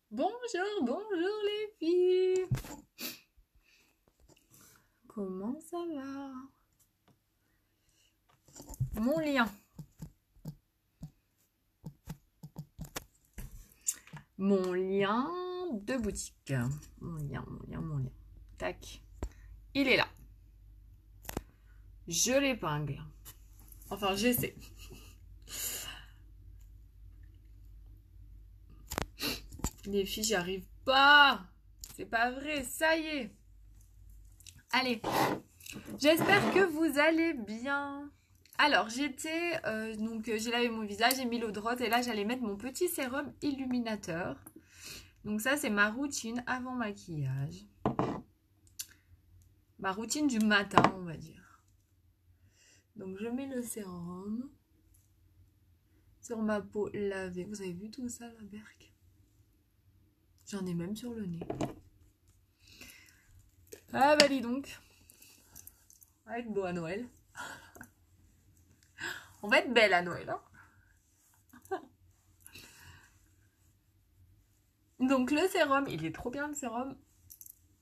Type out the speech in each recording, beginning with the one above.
Bonjour, bonjour les filles. Comment ça va? Mon lien. Mon lien de boutique. Mon lien. Tac. Il est là. Je l'épingle. Enfin, j'essaie. Les filles, j'y arrive pas. C'est pas vrai, ça y est. Allez. J'espère que vous allez bien. Alors, j'ai lavé mon visage, j'ai mis l'eau de rose et là, j'allais mettre mon petit sérum illuminateur. Donc ça, c'est ma routine avant maquillage. Ma routine du matin, on va dire. Donc, je mets le sérum sur ma peau lavée. Vous avez vu tout ça, la berque? J'en ai même sur le nez. Ah bah dis donc. On va être beau à Noël. On va être belle à Noël, hein. Donc le sérum, il est trop bien le sérum.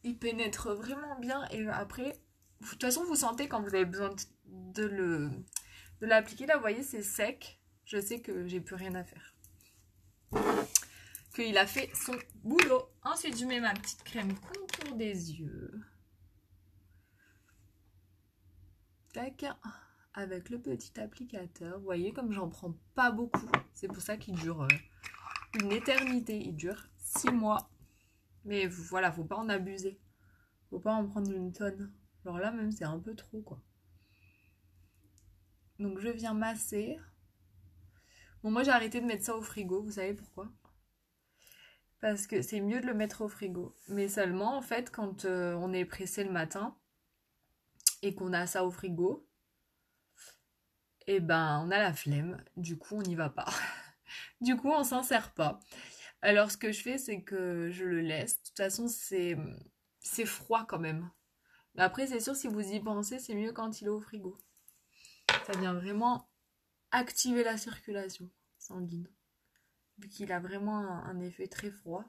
Il pénètre vraiment bien et après, de toute façon, vous sentez quand vous avez besoin de l'appliquer. Là, vous voyez, c'est sec. Je sais que j'ai plus rien à faire. Qu'il a fait son boulot. Ensuite, je mets ma petite crème contour des yeux. Tac. Avec le petit applicateur. Vous voyez, comme j'en prends pas beaucoup. C'est pour ça qu'il dure une éternité. Il dure 6 mois. Mais voilà, faut pas en abuser. Faut pas en prendre une tonne. Alors là, même, c'est un peu trop, quoi. Donc, je viens masser. Bon, moi, j'ai arrêté de mettre ça au frigo. Vous savez pourquoi? Parce que c'est mieux de le mettre au frigo. Mais seulement, en fait, quand on est pressé le matin et qu'on a ça au frigo, et ben, on a la flemme. Du coup, on n'y va pas. Du coup, on s'en sert pas. Alors, ce que je fais, c'est que je le laisse. De toute façon, c'est froid quand même. Mais après, c'est sûr, si vous y pensez, c'est mieux quand il est au frigo. Ça vient vraiment activer la circulation sanguine. Vu qu'il a vraiment un effet très froid.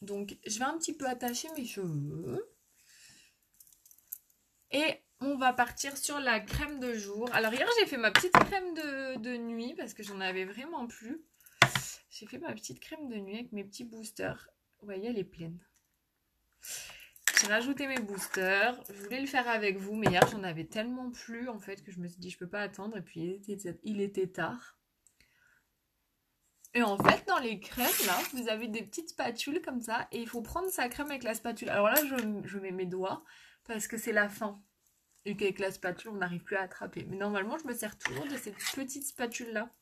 Donc, je vais un petit peu attacher mes cheveux. Et on va partir sur la crème de jour. Alors, hier, j'ai fait ma petite crème de nuit parce que j'en avais vraiment plus. J'ai fait ma petite crème de nuit avec mes petits boosters. Vous voyez, elle est pleine. J'ai rajouté mes boosters. Je voulais le faire avec vous, mais hier, j'en avais tellement plus en fait que je me suis dit, je peux pas attendre. Et puis, il était tard. Et en fait, dans les crèmes, là, vous avez des petites spatules comme ça. Et il faut prendre sa crème avec la spatule. Alors là, je mets mes doigts parce que c'est la fin. Et qu'avec la spatule, on n'arrive plus à attraper. Mais normalement, je me sers toujours de cette petite spatule-là.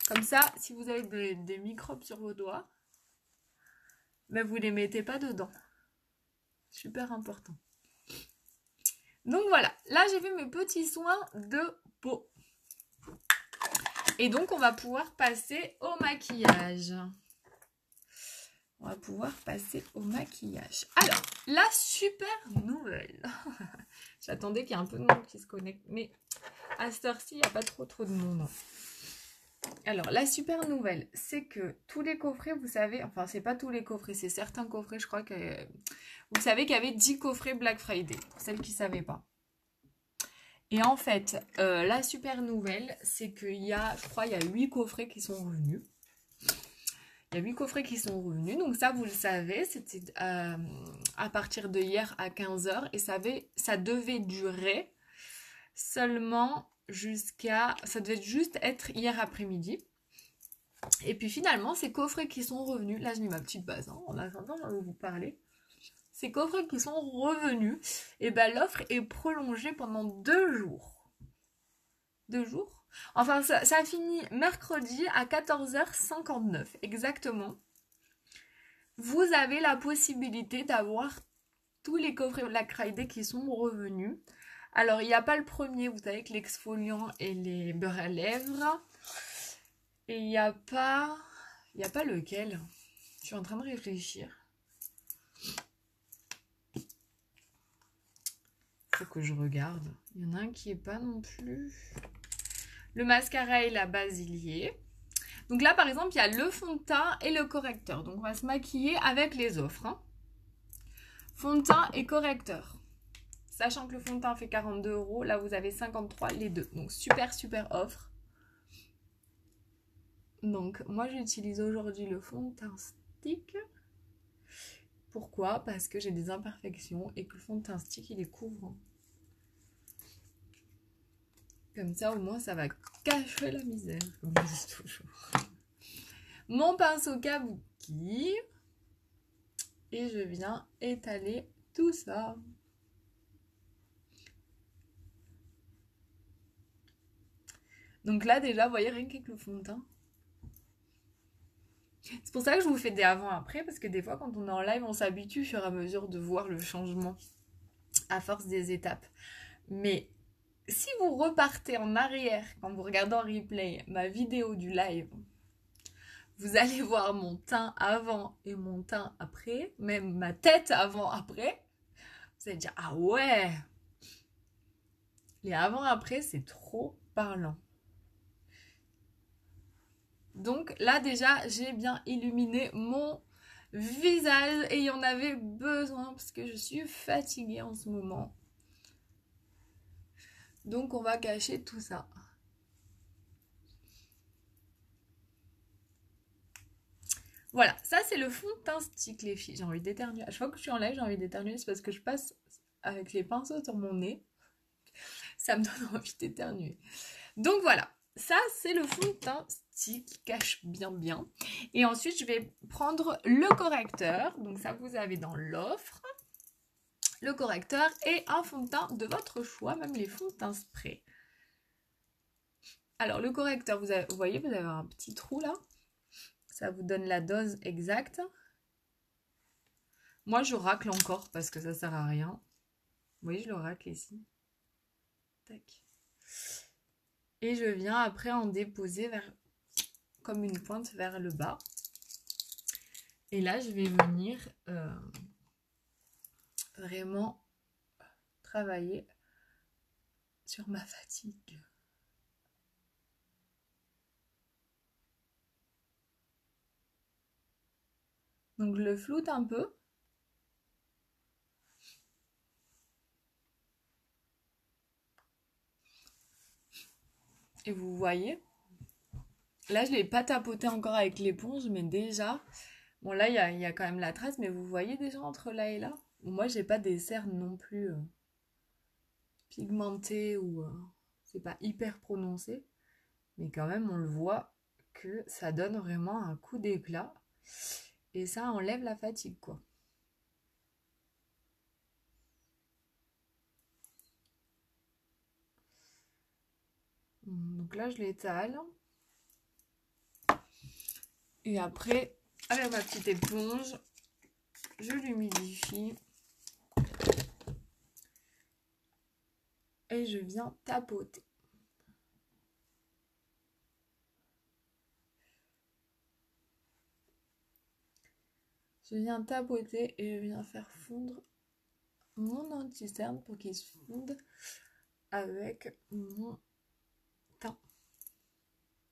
Comme ça, si vous avez des microbes sur vos doigts, ben vous ne les mettez pas dedans. Super important. Donc voilà, là j'ai fait mes petits soins de peau. Et donc on va pouvoir passer au maquillage. Alors, la super nouvelle. J'attendais qu'il y ait un peu de monde qui se connecte. Mais à cette heure-ci, il n'y a pas trop de monde. Alors, la super nouvelle, c'est que tous les coffrets, vous savez, enfin, c'est pas tous les coffrets, c'est certains coffrets, je crois que vous savez qu'il y avait 10 coffrets Black Friday, pour celles qui ne savaient pas. Et en fait, la super nouvelle, c'est qu'il y a, je crois, il y a 8 coffrets qui sont revenus. Il y a 8 coffrets qui sont revenus, donc ça, vous le savez, c'était à partir de hier à 15h, et ça devait durer seulement ça devait juste être hier après-midi. Et puis finalement, ces coffrets qui sont revenus, là je mets ma petite base, hein, en attendant de vous parler, ces coffrets qui sont revenus, et ben l'offre est prolongée pendant 2 jours. 2 jours? Enfin, ça finit mercredi à 14h59, exactement. Vous avez la possibilité d'avoir tous les coffrets Black Friday qui sont revenus. Alors, il n'y a pas le premier, vous savez, que l'exfoliant et les beurres à lèvres. Et il n'y a pas... Il n'y a pas lequel. Je suis en train de réfléchir. Faut que je regarde. Il y en a un qui est pas non plus. Le mascara et la basilier. Donc là, par exemple, il y a le fond de teint et le correcteur. Donc on va se maquiller avec les offres. Hein. Fond de teint et correcteur. Sachant que le fond de teint fait 42 €, là vous avez 53 les deux. Donc super super offre. Donc moi j'utilise aujourd'hui le fond de teint stick. Pourquoi? Parce que j'ai des imperfections et que le fond de teint stick il est couvrant. Comme ça au moins ça va cacher la misère, comme je dis toujours. Mon pinceau kabuki. Et je viens étaler tout ça. Donc là déjà, vous voyez rien qu'avec le fond de teint. C'est pour ça que je vous fais des avant-après, parce que des fois quand on est en live, on s'habitue au fur et à mesure de voir le changement à force des étapes. Mais si vous repartez en arrière, quand vous regardez en replay ma vidéo du live, vous allez voir mon teint avant et mon teint après, même ma tête avant-après. Vous allez dire, ah ouais, les avant-après, c'est trop parlant. Donc là déjà, j'ai bien illuminé mon visage et il y en avait besoin parce que je suis fatiguée en ce moment. Donc on va cacher tout ça. Voilà, ça c'est le fond de teint stick les filles. J'ai envie d'éternuer. À chaque fois que je suis en live, j'ai envie d'éternuer. C'est parce que je passe avec les pinceaux sur mon nez. Ça me donne envie d'éternuer. Donc voilà, ça c'est le fond de teint stick qui cache bien. Et ensuite je vais prendre le correcteur. Donc ça vous avez dans l'offre. Le correcteur et un fond de teint de votre choix, même les fonds de teint spray. Alors le correcteur, vous voyez, vous avez un petit trou là. Ça vous donne la dose exacte. Moi je racle encore parce que ça sert à rien. Vous voyez, je le racle ici. Tac. Et je viens après en déposer comme une pointe vers le bas. Et là je vais venir vraiment travailler sur ma fatigue. Donc je le floute un peu. Et vous voyez, là je ne l'ai pas tapoté encore avec l'éponge, mais déjà, bon là il y a quand même la trace, mais vous voyez déjà entre là et là. Moi j'ai pas des cernes non plus pigmentées ou c'est pas hyper prononcé, mais quand même on le voit que ça donne vraiment un coup d'éclat et ça enlève la fatigue quoi. Donc là je l'étale. Et après, avec ma petite éponge, je l'humidifie. Et je viens tapoter. Je viens tapoter et je viens faire fondre mon anti-cerne pour qu'il se fonde avec mon teint.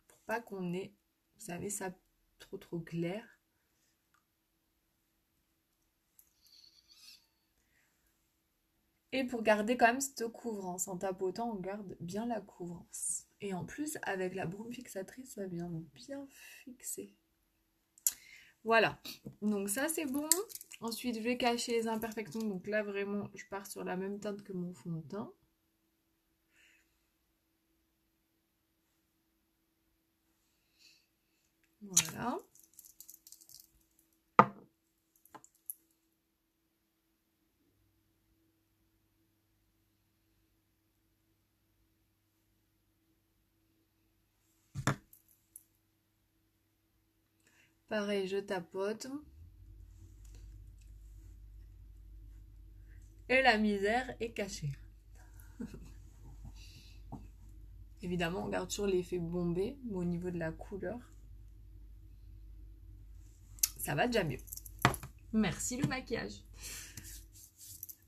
Pour pas qu'on ait, vous savez, ça trop clair. Et pour garder quand même cette couvrance, en tapotant, on garde bien la couvrance. Et en plus, avec la brume fixatrice, ça vient bien fixer. Voilà, donc ça c'est bon. Ensuite, je vais cacher les imperfections. Donc là, vraiment, je pars sur la même teinte que mon fond de teint. Voilà. Pareil, je tapote. Et la misère est cachée. Évidemment, on garde toujours l'effet bombé, mais au niveau de la couleur, ça va déjà mieux. Merci le maquillage.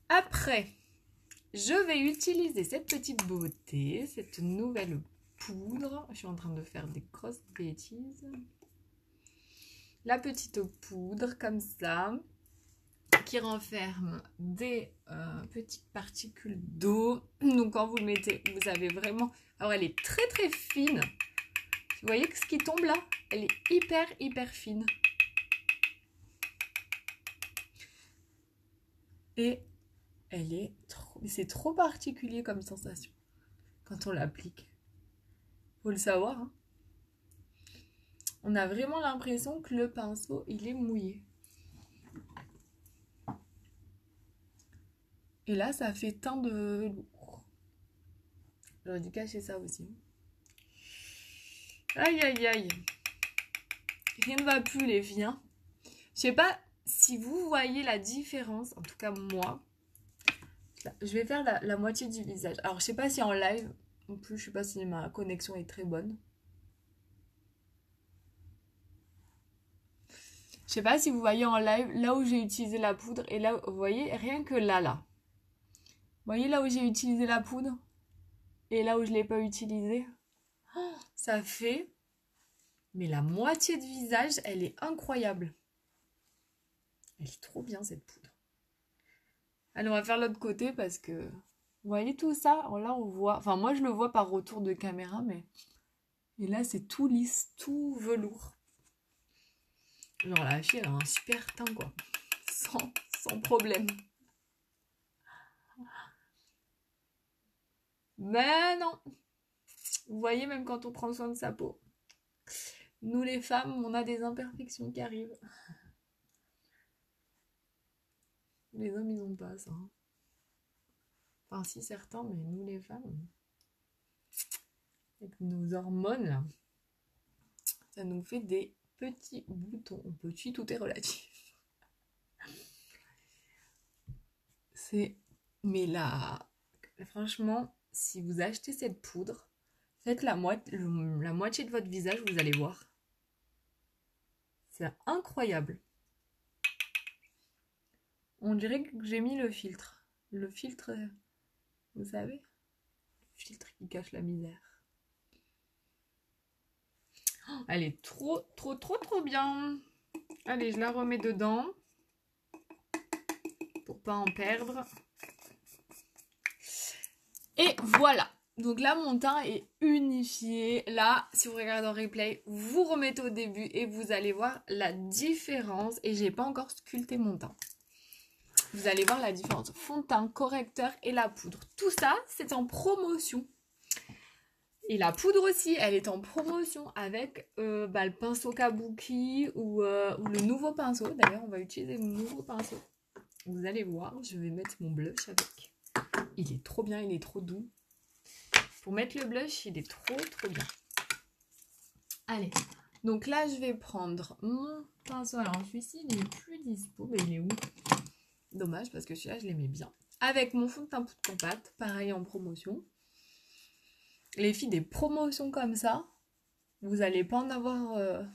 Après, je vais utiliser cette petite beauté, cette nouvelle poudre. Je suis en train de faire des grosses bêtises. La petite poudre comme ça, qui renferme des petites particules d'eau. Donc quand vous le mettez, vous avez vraiment... Alors elle est très très fine. Vous voyez que ce qui tombe là, elle est hyper hyper fine. Et elle est trop... C'est trop particulier comme sensation quand on l'applique. Faut le savoir, hein. On a vraiment l'impression que le pinceau, il est mouillé. Et là, ça fait teint de velours. J'aurais dû cacher ça aussi. Aïe, aïe, aïe. Rien ne va plus, les filles. Hein. Je sais pas si vous voyez la différence. En tout cas, moi. Je vais faire la moitié du visage. Alors, je sais pas si en live, en plus, je sais pas si ma connexion est très bonne. Je sais pas si vous voyez en live, là où j'ai utilisé la poudre. Et là, vous voyez, rien que là. Vous voyez là où j'ai utilisé la poudre et là où je ne l'ai pas utilisée, ça fait... Mais la moitié de visage, elle est incroyable. Elle est trop bien cette poudre. Allez, on va faire l'autre côté parce que... Vous voyez tout ça? Alors là, on voit... Enfin, moi, je le vois par retour de caméra, mais... Et là, c'est tout lisse, tout velours. Genre, la fille, elle a un super teint, quoi. Sans problème. Mais non! Vous voyez, même quand on prend soin de sa peau, nous les femmes, on a des imperfections qui arrivent. Les hommes, ils n'ont pas ça. Enfin, si, certains, mais nous les femmes, avec nos hormones, là, ça nous fait des petits boutons. Petit, tout est relatif. Mais là, franchement, si vous achetez cette poudre, faites la moitié de votre visage, vous allez voir. C'est incroyable. On dirait que j'ai mis le filtre. Le filtre, vous savez, le filtre qui cache la misère. Oh, elle est trop bien. Allez, je la remets dedans. Pour pas en perdre. Et voilà. Donc là, mon teint est unifié. Là, si vous regardez en replay, vous remettez au début et vous allez voir la différence. Et j'ai pas encore sculpté mon teint. Vous allez voir la différence. Fond de teint, correcteur et la poudre. Tout ça, c'est en promotion. Et la poudre aussi, elle est en promotion avec le pinceau Kabuki ou le nouveau pinceau. D'ailleurs, on va utiliser le nouveau pinceau. Vous allez voir, je vais mettre mon blush avec. Il est trop bien, il est trop doux. Pour mettre le blush, il est trop bien. Allez, donc là, je vais prendre mon pinceau. Alors, celui-ci, il n'est plus dispo, mais il est où? Dommage, parce que celui-là, je l'aimais bien. Avec mon fond de teint poudre compacte, pareil en promotion. Les filles, des promotions comme ça, vous n'allez pas en avoir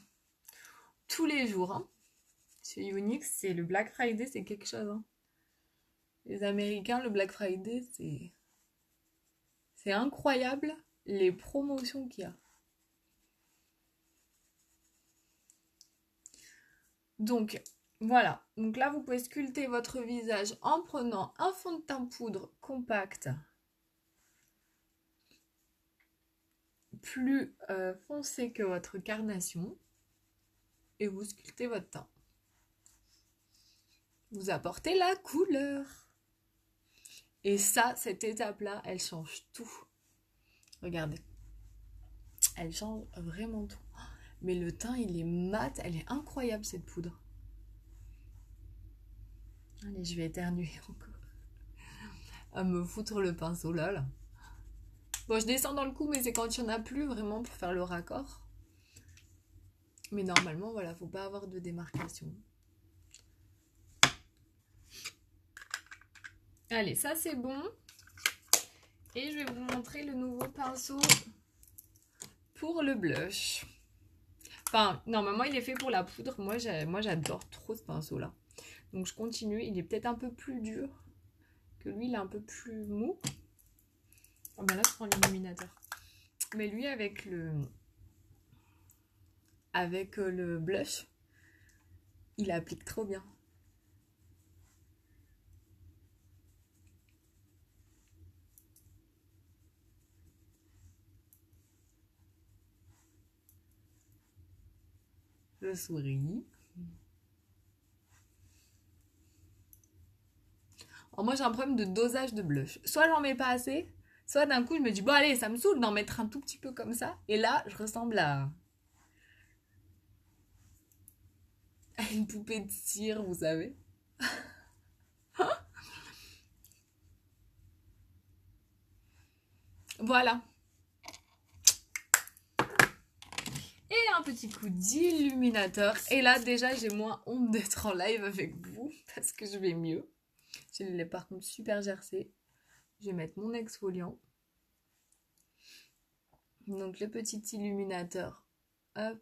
tous les jours. Hein. Chez Younix, c'est le Black Friday, c'est quelque chose. Hein. Les Américains, le Black Friday, c'est incroyable les promotions qu'il y a. Donc, voilà. Donc là, vous pouvez sculpter votre visage en prenant un fond de teint poudre compact. Plus foncé que votre carnation. Et vous sculptez votre teint. Vous apportez la couleur. Et ça, cette étape-là, elle change tout. Regardez. Elle change vraiment tout. Mais le teint, il est mat. Elle est incroyable, cette poudre. Allez, je vais éternuer encore. À me foutre le pinceau là. Bon, je descends dans le cou, mais c'est quand il n'y en a plus vraiment pour faire le raccord. Mais normalement, voilà, faut pas avoir de démarcation. Allez, ça c'est bon. Et je vais vous montrer le nouveau pinceau pour le blush. Enfin, normalement, il est fait pour la poudre. Moi, j'adore trop ce pinceau-là. Donc, je continue. Il est peut-être un peu plus dur que lui. Il est un peu plus mou. Oh, ben là, je prends l'illuminateur. Mais lui, avec le blush, il applique trop bien. Je souris. Alors moi, j'ai un problème de dosage de blush. Soit j'en mets pas assez, soit d'un coup, je me dis, bon allez, ça me saoule d'en mettre un tout petit peu comme ça. Et là, je ressemble à une poupée de cire, vous savez. Voilà. Et un petit coup d'illuminateur. Et là, déjà, j'ai moins honte d'être en live avec vous parce que je vais mieux. J'ai les lèvres par contre super gercées. Je vais mettre mon exfoliant. Donc le petit illuminateur, hop,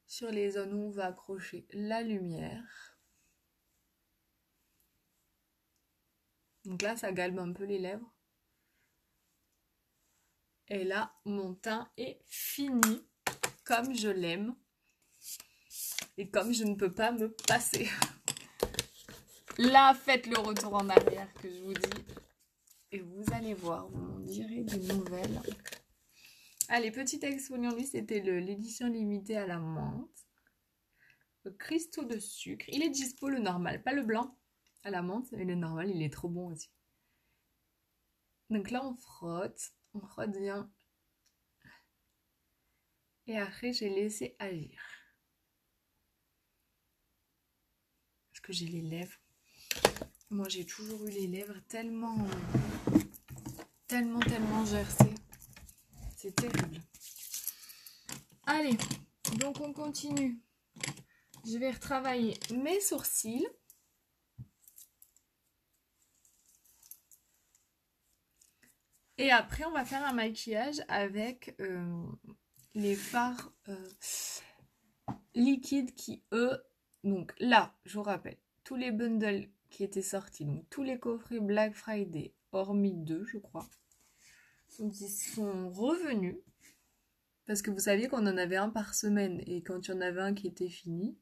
sur les zones où on va accrocher la lumière. Donc là, ça galbe un peu les lèvres. Et là, mon teint est fini, comme je l'aime. Et comme je ne peux pas me passer. Là, faites le retour en arrière que je vous dis. Et vous allez voir, vous m'en direz des nouvelles. Allez, petit exfoliant, lui, c'était l'édition limitée à la menthe. Le cristaux de sucre. Il est dispo le normal, pas le blanc à la menthe, mais le normal, il est trop bon aussi. Donc là, on frotte bien. Et après, j'ai laissé agir. Parce que j'ai les lèvres. Moi, j'ai toujours eu les lèvres tellement gercées. C'est terrible. Allez, donc on continue. Je vais retravailler mes sourcils. Et après, on va faire un maquillage avec les fards liquides qui, eux... Donc là, je vous rappelle, tous les bundles qui étaient sortis, donc tous les coffrets Black Friday, hormis 2, je crois, donc ils sont revenus. Parce que vous saviez qu'on en avait un par semaine. Et quand il y en avait un qui était fini,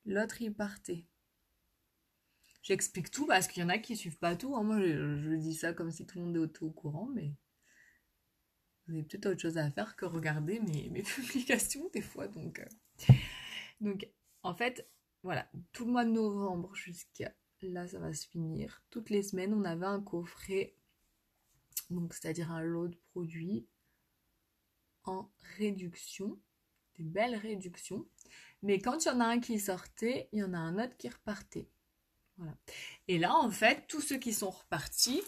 l'autre il partait. J'explique tout parce qu'il y en a qui suivent pas tout. Hein. Moi, je dis ça comme si tout le monde était au courant, mais vous avez peut-être autre chose à faire que regarder mes publications des fois. Donc, en fait, voilà, tout le mois de novembre jusqu'à là, ça va se finir. Toutes les semaines, on avait un coffret, donc c'est-à-dire un lot de produits en réduction, des belles réductions. Mais quand il y en a un qui sortait, il y en a un autre qui repartait. Voilà. Et là, en fait, tous ceux qui sont repartis,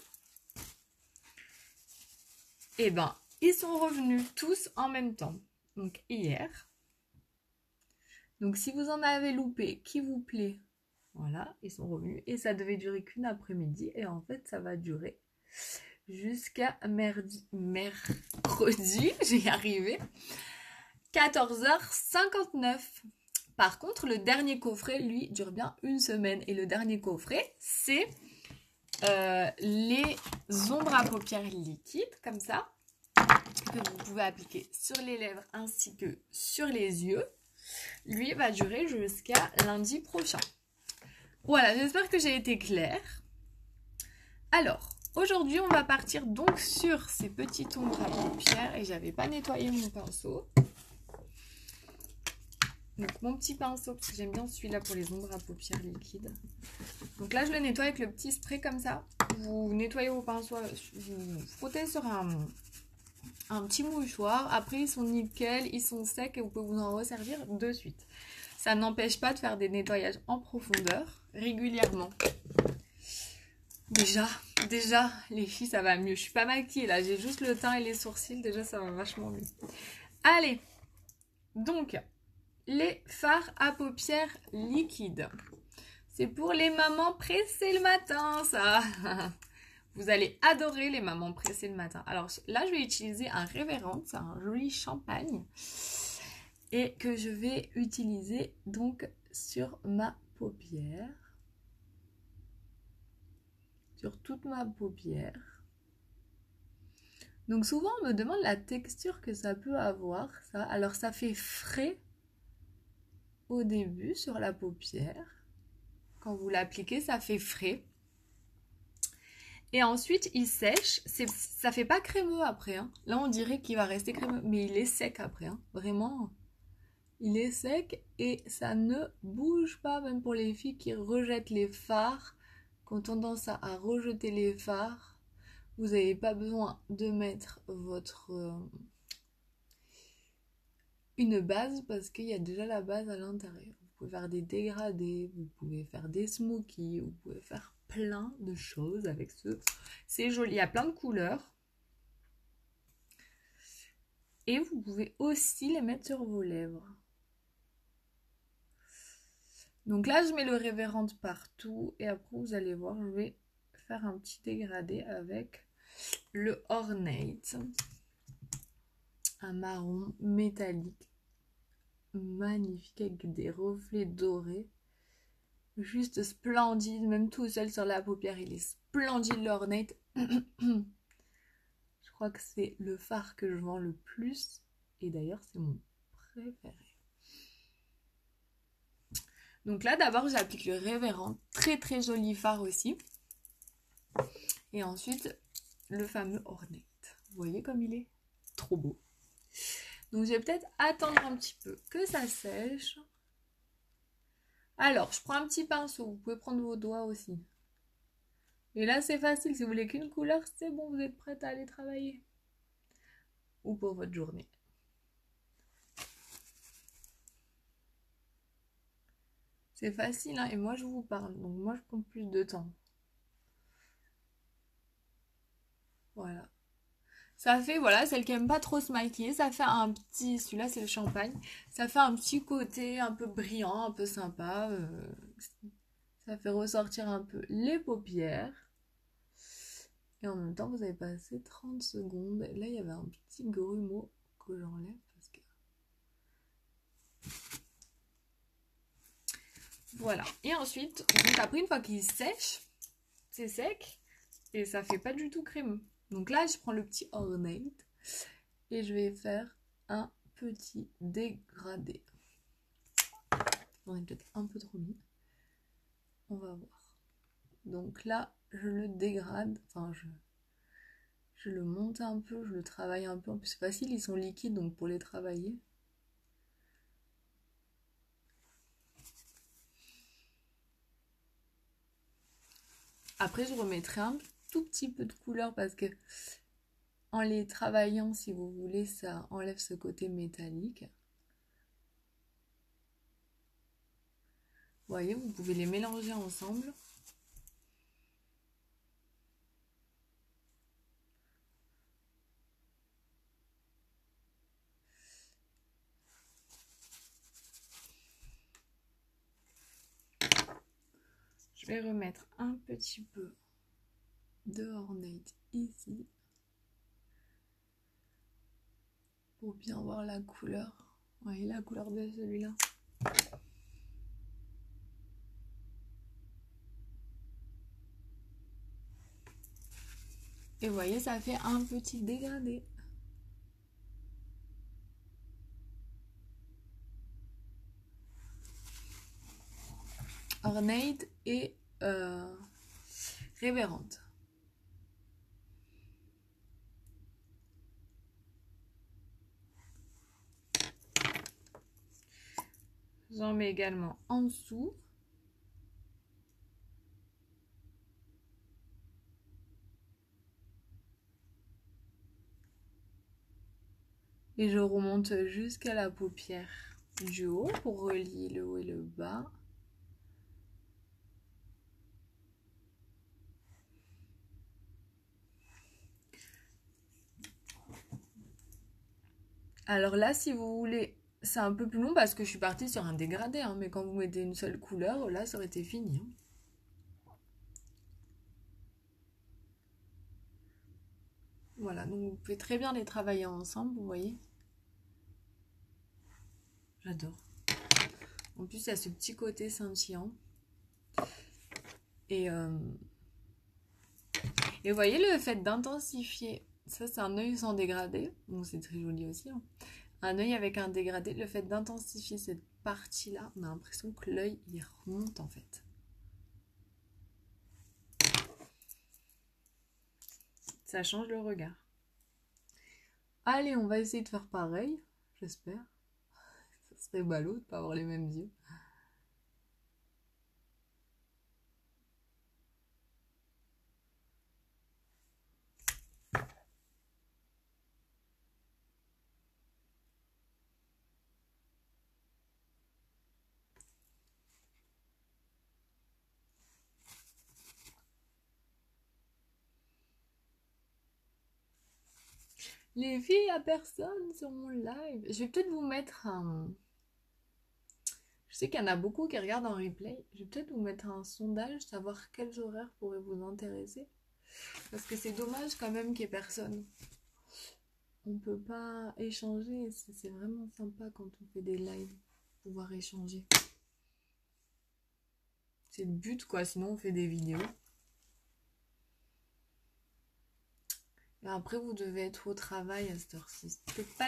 eh ben, ils sont revenus tous en même temps. Donc, hier. Donc, si vous en avez loupé, qui vous plaît, voilà, ils sont revenus. Et ça devait durer qu'une après-midi. Et en fait, ça va durer jusqu'à mercredi, j'y arrivé, 14h59. Par contre, le dernier coffret, lui, dure bien une semaine. Et le dernier coffret, c'est les ombres à paupières liquides, comme ça, que vous pouvez appliquer sur les lèvres ainsi que sur les yeux. Lui va durer jusqu'à lundi prochain. Voilà, j'espère que j'ai été claire. Alors, aujourd'hui, on va partir donc sur ces petites ombres à paupières. Et j'avais pas nettoyé mon pinceau. Donc mon petit pinceau, parce que j'aime bien celui-là pour les ombres à paupières liquides. Donc là, je le nettoie avec le petit spray comme ça. Vous nettoyez vos pinceaux, vous frottez sur un petit mouchoir. Après, ils sont nickel, ils sont secs et vous pouvez vous en resservir de suite. Ça n'empêche pas de faire des nettoyages en profondeur régulièrement. Déjà, les filles, ça va mieux. Je suis pas maquillée là, j'ai juste le teint et les sourcils. Déjà, ça va vachement mieux. Allez, donc... les fards à paupières liquides. C'est pour les mamans pressées le matin, ça. Vous allez adorer les mamans pressées le matin. Alors là, je vais utiliser un Révérend, c'est un joli champagne. Et que je vais utiliser donc sur ma paupière. Sur toute ma paupière. Donc souvent on me demande la texture que ça peut avoir, ça. Alors ça fait frais au début sur la paupière. Quand vous l'appliquez, ça fait frais. Et ensuite, il sèche. Ça fait pas crémeux après. Hein. Là, on dirait qu'il va rester crémeux, mais il est sec après. Hein. Vraiment, il est sec et ça ne bouge pas, même pour les filles qui rejettent les fards, qui ont tendance à rejeter les fards. Vous n'avez pas besoin de mettre une base parce qu'il y a déjà la base à l'intérieur. Vous pouvez faire des dégradés, vous pouvez faire des smokies, vous pouvez faire plein de choses avec ce. C'est joli, il y a plein de couleurs. Et vous pouvez aussi les mettre sur vos lèvres. Donc là, je mets le Révérend partout. Et après, vous allez voir, je vais faire un petit dégradé avec le Ornate. Un marron métallique. Magnifique avec des reflets dorés. Juste splendide. Même tout seul sur la paupière, il est splendide l'Ornate. Je crois que c'est le fard que je vends le plus. Et d'ailleurs, c'est mon préféré. Donc là, d'abord, j'applique le Révérend. Très, très joli fard aussi. Et ensuite, le fameux Ornate. Vous voyez comme il est? Trop beau. Donc, je vais peut-être attendre un petit peu que ça sèche. Alors, je prends un petit pinceau. Vous pouvez prendre vos doigts aussi. Et là, c'est facile. Si vous voulez qu'une couleur, c'est bon. Vous êtes prête à aller travailler. Ou pour votre journée. C'est facile, hein, et moi je vous parle, donc moi je prends plus de temps. Voilà. Ça fait, voilà, celle qui aime pas trop se maquiller, ça fait un petit, celui-là c'est le champagne, ça fait un petit côté un peu brillant, un peu sympa. Ça fait ressortir un peu les paupières. Et en même temps, vous avez passé 30 secondes. Là, il y avait un petit grumeau que j'enlève parce que... Voilà. Et ensuite, donc après, une fois qu'il sèche, c'est sec et ça fait pas du tout crémeux. Donc là, je prends le petit Ornate et je vais faire un petit dégradé. On est peut-être un peu trop mis. On va voir. Donc là, je le dégrade. Enfin, je le monte un peu, je le travaille un peu. En plus, c'est facile, ils sont liquides, donc pour les travailler. Après, je remettrai un tout petit peu de couleur parce que en les travaillant, si vous voulez, ça enlève ce côté métallique. Vous voyez, vous pouvez les mélanger ensemble. Je vais remettre un petit peu de Ornate ici pour bien voir la couleur. Vous voyez la couleur de celui-là. Et vous voyez, ça fait un petit dégradé. Ornate et Révérend. J'en mets également en dessous. Et je remonte jusqu'à la paupière du haut pour relier le haut et le bas. Alors là, si vous voulez, c'est un peu plus long parce que je suis partie sur un dégradé, hein, mais quand vous mettez une seule couleur, là, ça aurait été fini. Hein. Voilà, donc vous pouvez très bien les travailler ensemble, vous voyez. J'adore. En plus, il y a ce petit côté scintillant. Et vous voyez, le fait d'intensifier Ça, c'est un œil sans dégradé. Bon, c'est très joli aussi. Hein. Un œil avec un dégradé, le fait d'intensifier cette partie-là, on a l'impression que l'œil, il remonte en fait. Ça change le regard. Allez, on va essayer de faire pareil, j'espère. Ça serait ballot de pas avoir les mêmes yeux. Les filles, il a personne sur mon live. Je vais peut-être vous mettre un... Je sais qu'il y en a beaucoup qui regardent en replay. Je vais peut-être vous mettre un sondage, savoir quels horaires pourraient vous intéresser. Parce que c'est dommage quand même qu'il n'y ait personne. On peut pas échanger. C'est vraiment sympa quand on fait des lives. Pouvoir échanger. C'est le but quoi, sinon on fait des vidéos. Et après vous devez être au travail à cette heure-ci. C'est peut-être pas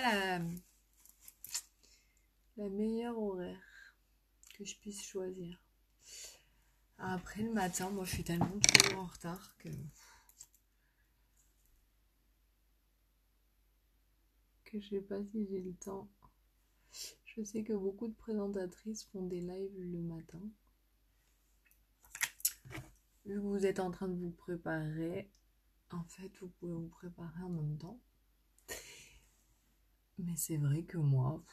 la meilleure horaire que je puisse choisir. Après le matin, moi je suis tellement toujours en retard que je sais pas si j'ai le temps. Je sais que beaucoup de présentatrices font des lives le matin. Vu que vous êtes en train de vous préparer, en fait vous pouvez vous préparer en même temps. Mais c'est vrai que moi,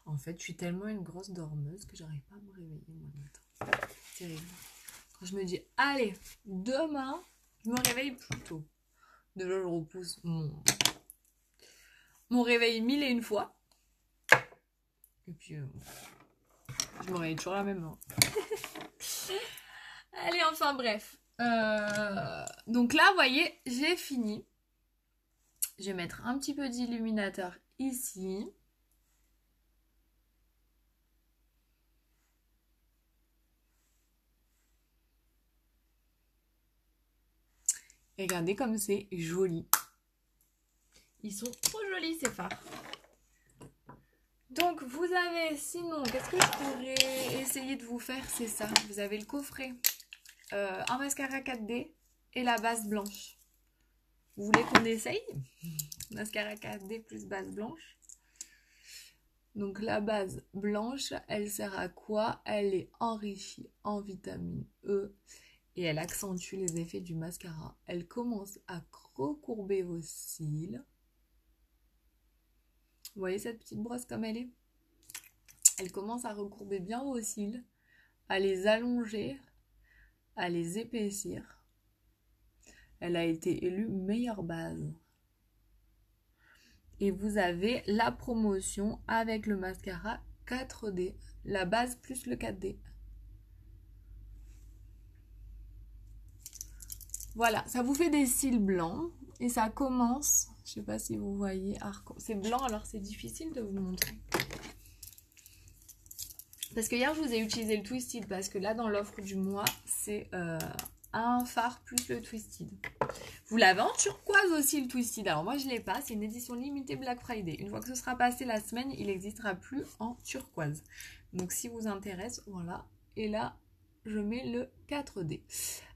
en fait je suis tellement une grosse dormeuse que j'arrive pas à me réveiller moi le matin. C'est terrible. Quand je me dis, allez, demain, je me réveille plus tôt. Déjà, je repousse mon réveil 1001 fois. Et puis, je me réveille toujours la même heure. Allez, enfin bref. Donc là, vous voyez, j'ai fini. Je vais mettre un petit peu d'illuminateur ici. Et regardez comme c'est joli. Ils sont trop jolis ces fards. Donc vous avez, sinon, qu'est-ce que je pourrais essayer de vous faire? C'est ça, vous avez le coffret, un mascara 4D et la base blanche. Vous voulez qu'on essaye? Mascara 4D plus base blanche. Donc la base blanche, elle sert à quoi? Elle est enrichie en vitamine E et elle accentue les effets du mascara. Elle commence à recourber vos cils. Vous voyez cette petite brosse comme elle est? Elle commence à recourber bien vos cils, à les allonger, à les épaissir. Elle a été élue meilleure base. Et vous avez la promotion avec le mascara 4D, la base plus le 4D. Voilà, ça vous fait des cils blancs et ça commence, je sais pas si vous voyez, c'est blanc alors c'est difficile de vous montrer. Parce que hier je vous ai utilisé le Twisted parce que là dans l'offre du mois c'est un fard plus le Twisted. Vous l'avez en turquoise aussi le Twisted, alors moi je l'ai pas, c'est une édition limitée Black Friday. Une fois que ce sera passé la semaine, il n'existera plus en turquoise. Donc si vous intéresse, voilà. Et là je mets le 4D.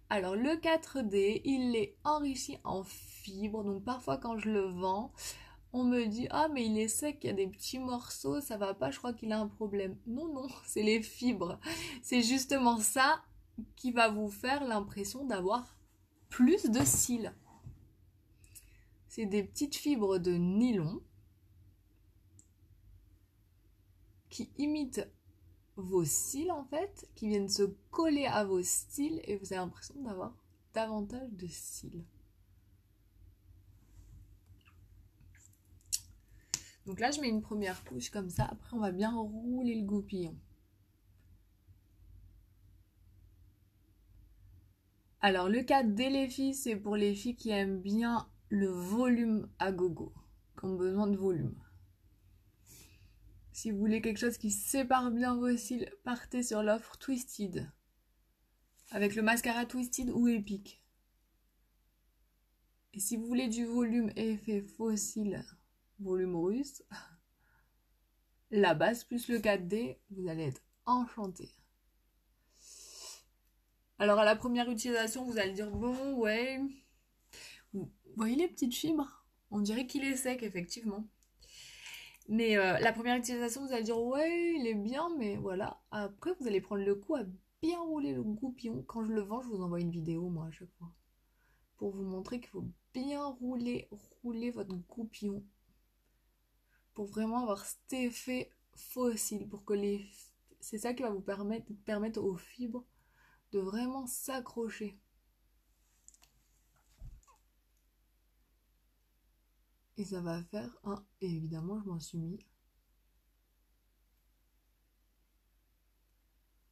Alors le 4D, il est enrichi en fibres, donc parfois quand je le vends, on me dit « Ah mais il est sec, il y a des petits morceaux, ça va pas, je crois qu'il a un problème. » Non, non, c'est les fibres. C'est justement ça qui va vous faire l'impression d'avoir plus de cils. C'est des petites fibres de nylon qui imitent vos cils en fait, qui viennent se coller à vos cils et vous avez l'impression d'avoir davantage de cils. Donc là je mets une première couche comme ça, après on va bien rouler le goupillon. Alors le 4D les filles, c'est pour les filles qui aiment bien le volume à gogo, qui ont besoin de volume. Si vous voulez quelque chose qui sépare bien vos cils, partez sur l'offre Twisted. Avec le mascara Twisted ou Epic. Et si vous voulez du volume effet fossile, volume russe, la base plus le 4D, vous allez être enchanté. Alors à la première utilisation, vous allez dire bon, ouais. Vous voyez les petites fibres? On dirait qu'il est sec, effectivement. Mais la première utilisation, vous allez dire ouais, il est bien, mais voilà. Après, vous allez prendre le coup à bien rouler le goupillon. Quand je le vends, je vous envoie une vidéo, moi, à chaque fois. Pour vous montrer qu'il faut bien rouler votre goupillon. Pour vraiment avoir cet effet fossile. Pour que les... C'est ça qui va vous permettre aux fibres de vraiment s'accrocher. Et ça va faire un... Et évidemment, je m'en suis mis.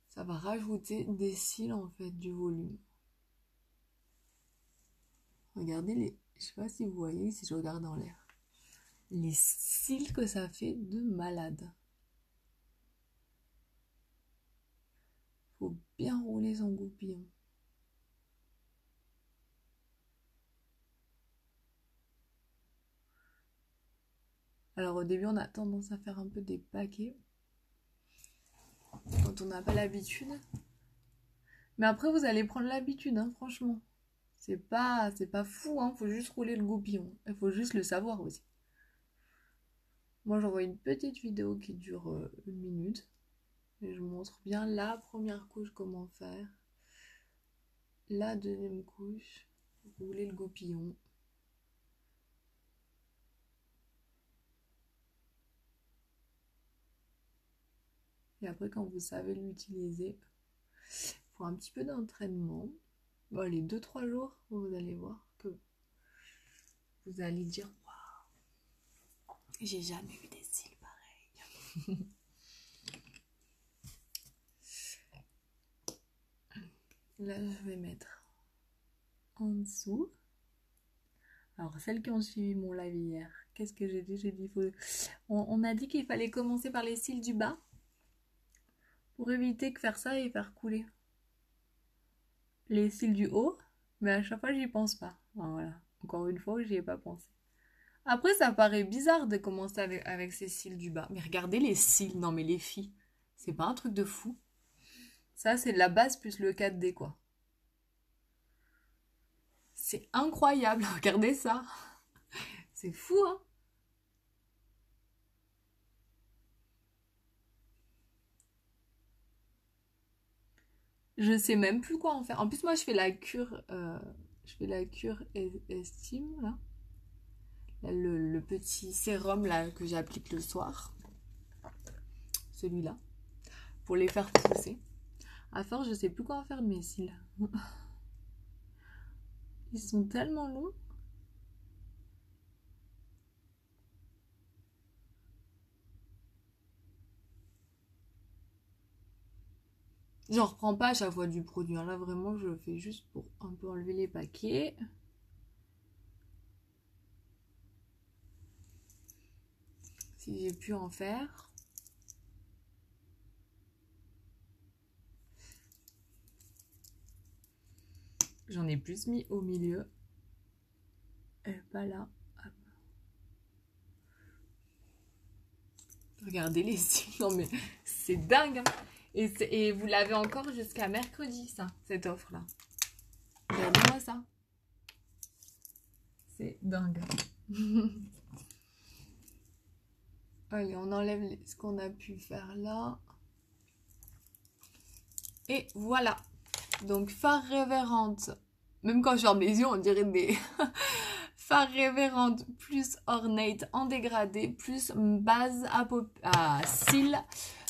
Ça va rajouter des cils, en fait, du volume. Regardez les... Je sais pas si vous voyez, si je regarde en l'air. Les cils que ça fait de malade. Faut bien rouler son goupillon. Alors au début, on a tendance à faire un peu des paquets. Quand on n'a pas l'habitude. Mais après, vous allez prendre l'habitude, hein, franchement. C'est pas fou, hein. Faut juste rouler le goupillon. Il faut juste le savoir aussi. Moi, j'envoie une petite vidéo qui dure 1 minute. Et je vous montre bien la première couche, comment faire. La deuxième couche. Rouler le goupillon. Et après, quand vous savez l'utiliser, il faut un petit peu d'entraînement. Bon, allez, 2-3 jours, vous allez voir que vous allez dire waouh, j'ai jamais eu des cils pareils. Là, je vais mettre en dessous. Alors, celles qui ont suivi mon live hier, qu'est-ce que j'ai dit? J'ai dit, on a dit qu'il fallait commencer par les cils du bas pour éviter de faire ça et faire couler les cils du haut. Mais à chaque fois, j'y pense pas. Alors, voilà, encore une fois, j'y ai pas pensé. Après, ça paraît bizarre de commencer avec ces cils du bas. Mais regardez les cils. Non, mais les filles, c'est pas un truc de fou. Ça, c'est de la base plus le 4D, quoi. C'est incroyable. Regardez ça. C'est fou, hein? Je sais même plus quoi en faire. En plus, moi, je fais la cure... estime, là. Le petit sérum, là, que j'applique le soir. Celui-là. Pour les faire pousser. À force, je sais plus quoi en faire de mes cils. Ils sont tellement longs. J'en reprends pas à chaque fois du produit. Là, vraiment, je le fais juste pour un peu enlever les paquets. Si j'ai pu en faire. J'en ai plus mis au milieu. Et pas là. Hop. Regardez les cils. Non mais c'est dingue. Hein. Et vous l'avez encore jusqu'à mercredi, ça, cette offre-là. Regardez-moi ça. C'est dingue. Allez, on enlève ce qu'on a pu faire là. Et voilà. Donc, phare révérente. Même quand je ferme les yeux, on dirait des... phare révérente plus ornate en dégradé plus base à cils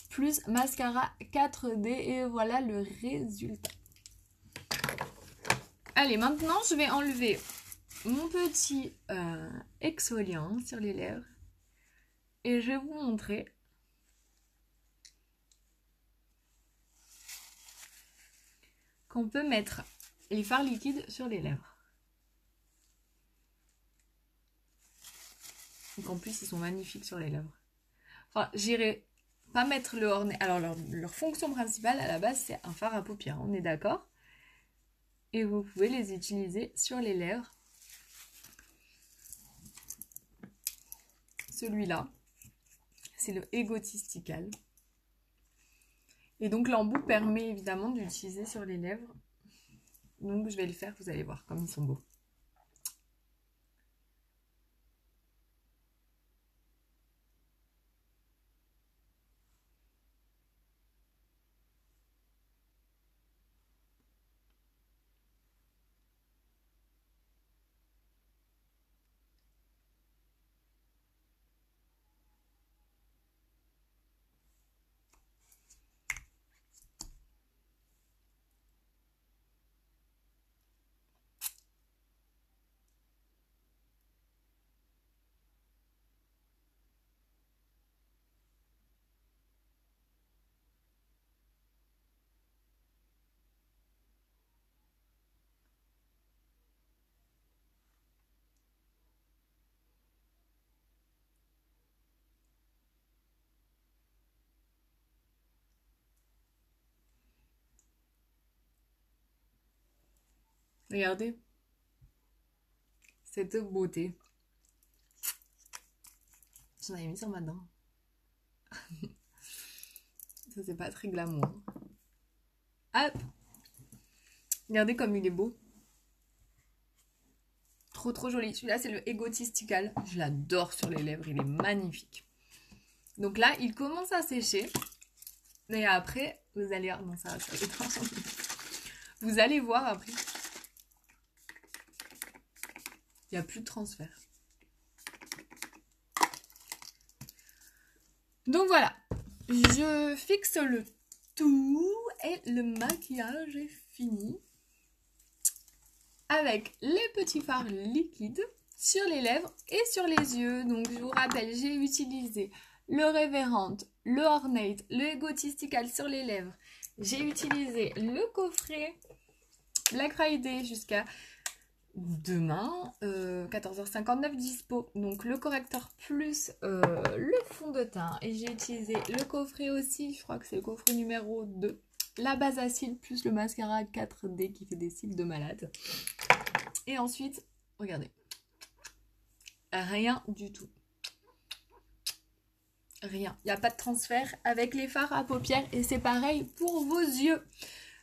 plus mascara 4D. Et voilà le résultat. Allez, maintenant, je vais enlever mon petit exfoliant sur les lèvres. Et je vais vous montrer qu'on peut mettre les fards liquides sur les lèvres. Donc en plus, ils sont magnifiques sur les lèvres. Enfin, j'irai pas mettre le orné. Alors, leur fonction principale, à la base, c'est un fard à paupières. On est d'accord? Et vous pouvez les utiliser sur les lèvres. celui-là. C'est le Egotistical. Et donc l'embout permet évidemment d'utiliser sur les lèvres. Donc je vais le faire, vous allez voir comme ils sont beaux. Regardez cette beauté. J'en avais mis sur ma dent. Ça, c'est pas très glamour. Hop! Regardez comme il est beau. Trop trop joli. Celui-là, c'est le Egotistical. Je l'adore sur les lèvres. Il est magnifique. Donc là, il commence à sécher. Et après, vous allez... Ah non, ça vous allez voir après. Il n'y a plus de transfert. Donc voilà. Je fixe le tout et le maquillage est fini. Avec les petits fards liquides sur les lèvres et sur les yeux. Donc je vous rappelle, j'ai utilisé le Reverend, le Ornate, le Egotistical sur les lèvres. J'ai utilisé le coffret Black Friday jusqu'à demain, 14h59 dispo. Donc le correcteur plus le fond de teint. Et j'ai utilisé le coffret aussi, je crois que c'est le coffret numéro 2. La base à cils plus le mascara 4D qui fait des cils de malade. Et ensuite, regardez. Rien du tout. Rien. Il n'y a pas de transfert avec les fards à paupières. Et c'est pareil pour vos yeux.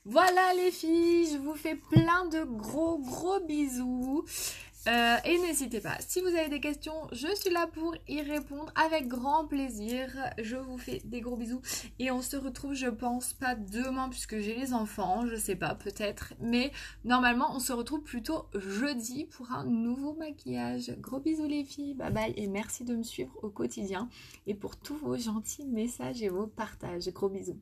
Voilà les filles, je vous fais plein de gros bisous. Et n'hésitez pas, si vous avez des questions, je suis là pour y répondre avec grand plaisir. Je vous fais des gros bisous. Et on se retrouve, je pense, pas demain puisque j'ai les enfants, je sais pas, peut-être. Mais normalement, on se retrouve plutôt jeudi pour un nouveau maquillage. Gros bisous les filles, bye bye. Et merci de me suivre au quotidien et pour tous vos gentils messages et vos partages. Gros bisous.